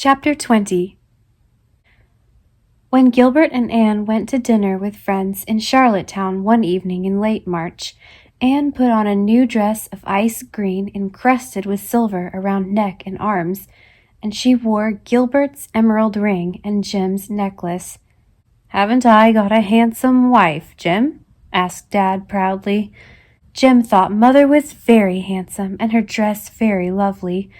Chapter 20. When Gilbert and Anne went to dinner with friends in Charlottetown one evening in late March, Anne put on a new dress of ice green encrusted with silver around neck and arms, and she wore Gilbert's emerald ring and Jim's necklace. "Haven't I got a handsome wife, Jim?" asked Dad proudly. Jim thought Mother was very handsome and her dress very lovely.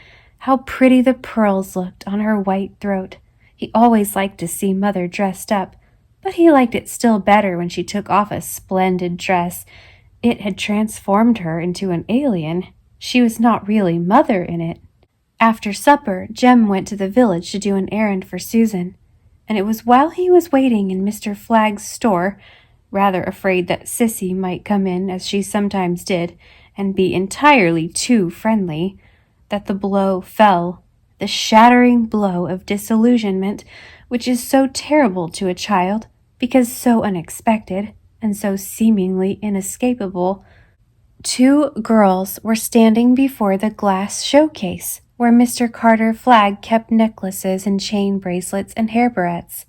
How pretty the pearls looked on her white throat. He always liked to see Mother dressed up, but he liked it still better when she took off a splendid dress. It had transformed her into an alien. She was not really Mother in it. After supper, Jem went to the village to do an errand for Susan, and it was while he was waiting in Mr. Flagg's store, rather afraid that Sissy might come in, as she sometimes did, and be entirely too friendly, that the blow fell, the shattering blow of disillusionment, which is so terrible to a child, because so unexpected, and so seemingly inescapable. 2 girls were standing before the glass showcase, where Mr. Carter Flagg kept necklaces and chain bracelets and hair barrettes.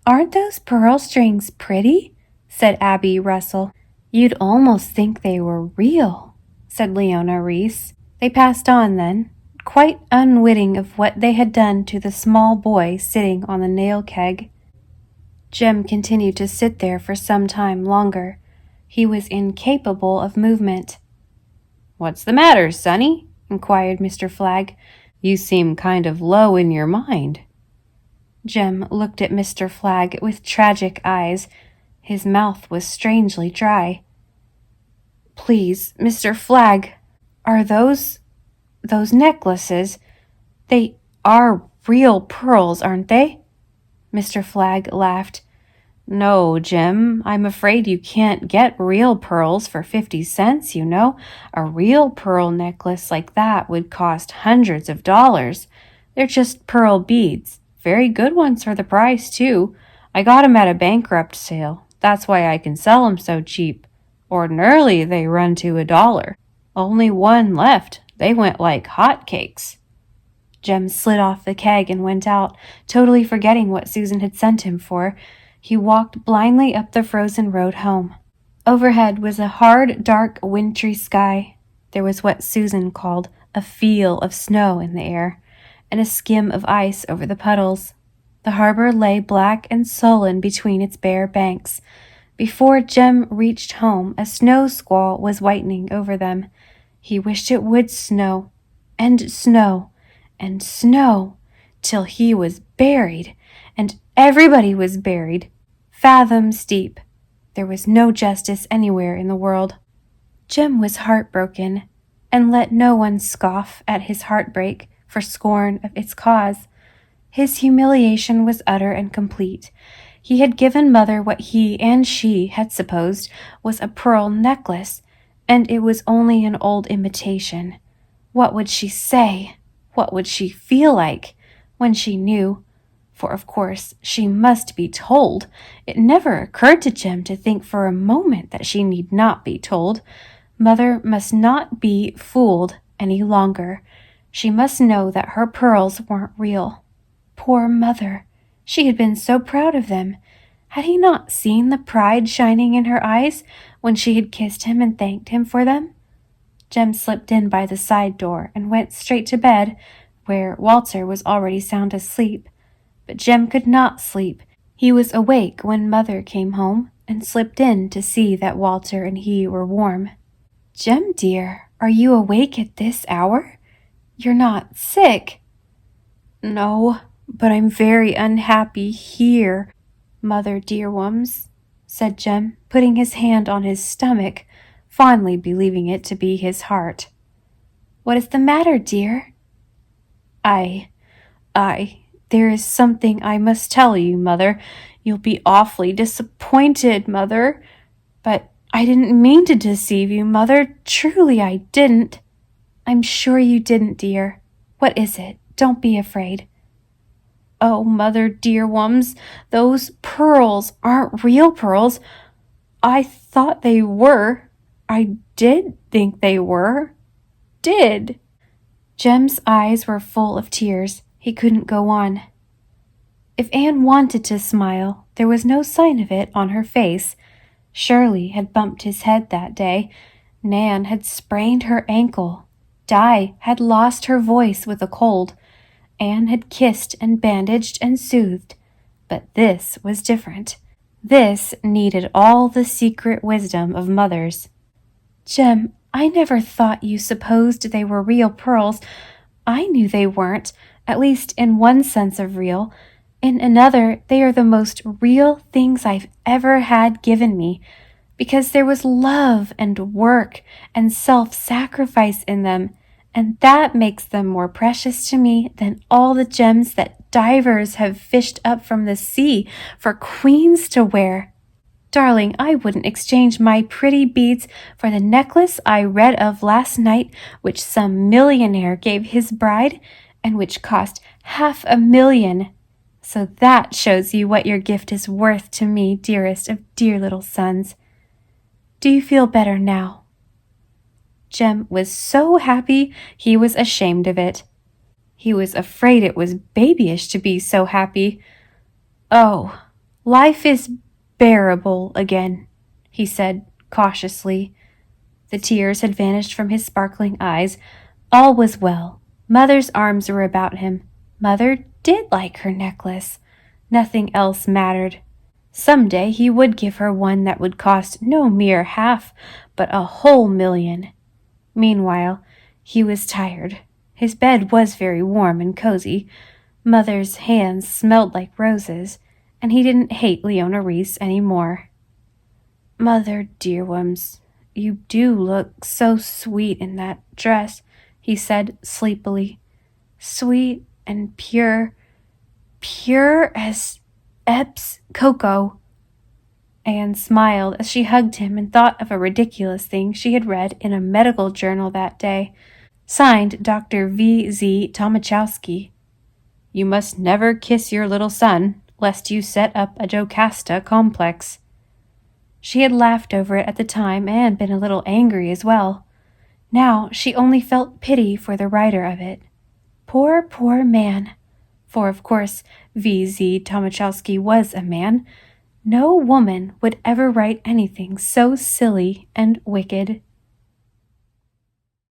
"Aren't those pearl strings pretty?" said Abby Russell. "You'd almost think they were real," said Leona Reese. They passed on then, quite unwitting of what they had done to the small boy sitting on the nail keg. Jem continued to sit there for some time longer. He was incapable of movement. "What's the matter, Sonny?" inquired Mr. Flagg. "You seem kind of low in your mind." Jem looked at Mr. Flagg with tragic eyes. His mouth was strangely dry. "Please, Mr. Flagg, are those necklaces? They are real pearls, aren't they?" Mr. Flagg laughed. "No, Jim, I'm afraid you can't get real pearls for 50 cents, you know. A real pearl necklace like that would cost hundreds of dollars. They're just pearl beads. Very good ones for the price, too. I got 'em at a bankrupt sale. That's why I can sell 'em so cheap. Ordinarily, they run to $1. Only one left. They went like hotcakes." Jem slid off the keg and went out, totally forgetting what Susan had sent him for. He walked blindly up the frozen road home. Overhead was a hard, dark, wintry sky. There was what Susan called a feel of snow in the air, and a skim of ice over the puddles. The harbor lay black and sullen between its bare banks. Before Jem reached home, a snow squall was whitening over them. He wished it would snow, and snow, and snow, till he was buried, and everybody was buried, fathoms deep. There was no justice anywhere in the world. Jem was heartbroken, and let no one scoff at his heartbreak for scorn of its cause. His humiliation was utter and complete. He had given Mother what he and she had supposed was a pearl necklace, and it was only an old imitation. What would she say? What would she feel like when she knew? For of course she must be told. It never occurred to Jem to think for a moment that she need not be told. Mother must not be fooled any longer. She must know that her pearls weren't real. Poor Mother! She had been so proud of them. Had he not seen the pride shining in her eyes when she had kissed him and thanked him for them? Jem slipped in by the side door and went straight to bed, where Walter was already sound asleep. But Jem could not sleep. He was awake when Mother came home and slipped in to see that Walter and he were warm. "Jem, dear, are you awake at this hour? You're not sick?" "No, but I'm very unhappy here, Mother dear-wums," said Jem, putting his hand on his stomach, fondly believing it to be his heart. "What is the matter, dear?" There is something I must tell you, Mother. You'll be awfully disappointed, Mother. But I didn't mean to deceive you, Mother. Truly I didn't." "I'm sure you didn't, dear. What is it? Don't be afraid." "Oh, Mother dear-wums, those pearls aren't real pearls. I thought they were. I did think they were. Did." Jem's eyes were full of tears. He couldn't go on. If Anne wanted to smile, there was no sign of it on her face. Shirley had bumped his head that day. Nan had sprained her ankle. Di had lost her voice with a cold. Anne had kissed and bandaged and soothed. But this was different. This needed all the secret wisdom of mothers. Jem, I never thought you supposed they were real pearls. I knew they weren't, at least in one sense of real. In another, they are the most real things I've ever had given me, because there was love and work and self-sacrifice in them, and that makes them more precious to me than all the gems that divers have fished up from the sea for queens to wear. Darling, I wouldn't exchange my pretty beads for the necklace I read of last night, which some millionaire gave his bride, and which cost $500,000. So that shows you what your gift is worth to me, dearest of dear little sons. Do you feel better now?" Jem was so happy he was ashamed of it. He was afraid it was babyish to be so happy. "Oh, life is bearable again," he said cautiously. The tears had vanished from his sparkling eyes. All was well. Mother's arms were about him. Mother did like her necklace. Nothing else mattered. Some day he would give her one that would cost no mere half, but a whole million. Meanwhile, he was tired. His bed was very warm and cozy. Mother's hands smelled like roses, and he didn't hate Leona Reese any more. "Mother dearwums, you do look so sweet in that dress," he said sleepily. "Sweet and pure as Ebb's cocoa." Anne smiled as she hugged him and thought of a ridiculous thing she had read in a medical journal that day. Signed Dr. V.Z. Tomaszewski. "You must never kiss your little son, lest you set up a Jocasta complex." She had laughed over it at the time and been a little angry as well. Now she only felt pity for the writer of it. Poor man. For of course V.Z. Tomaszewski was a man. No woman would ever write anything so silly and wicked.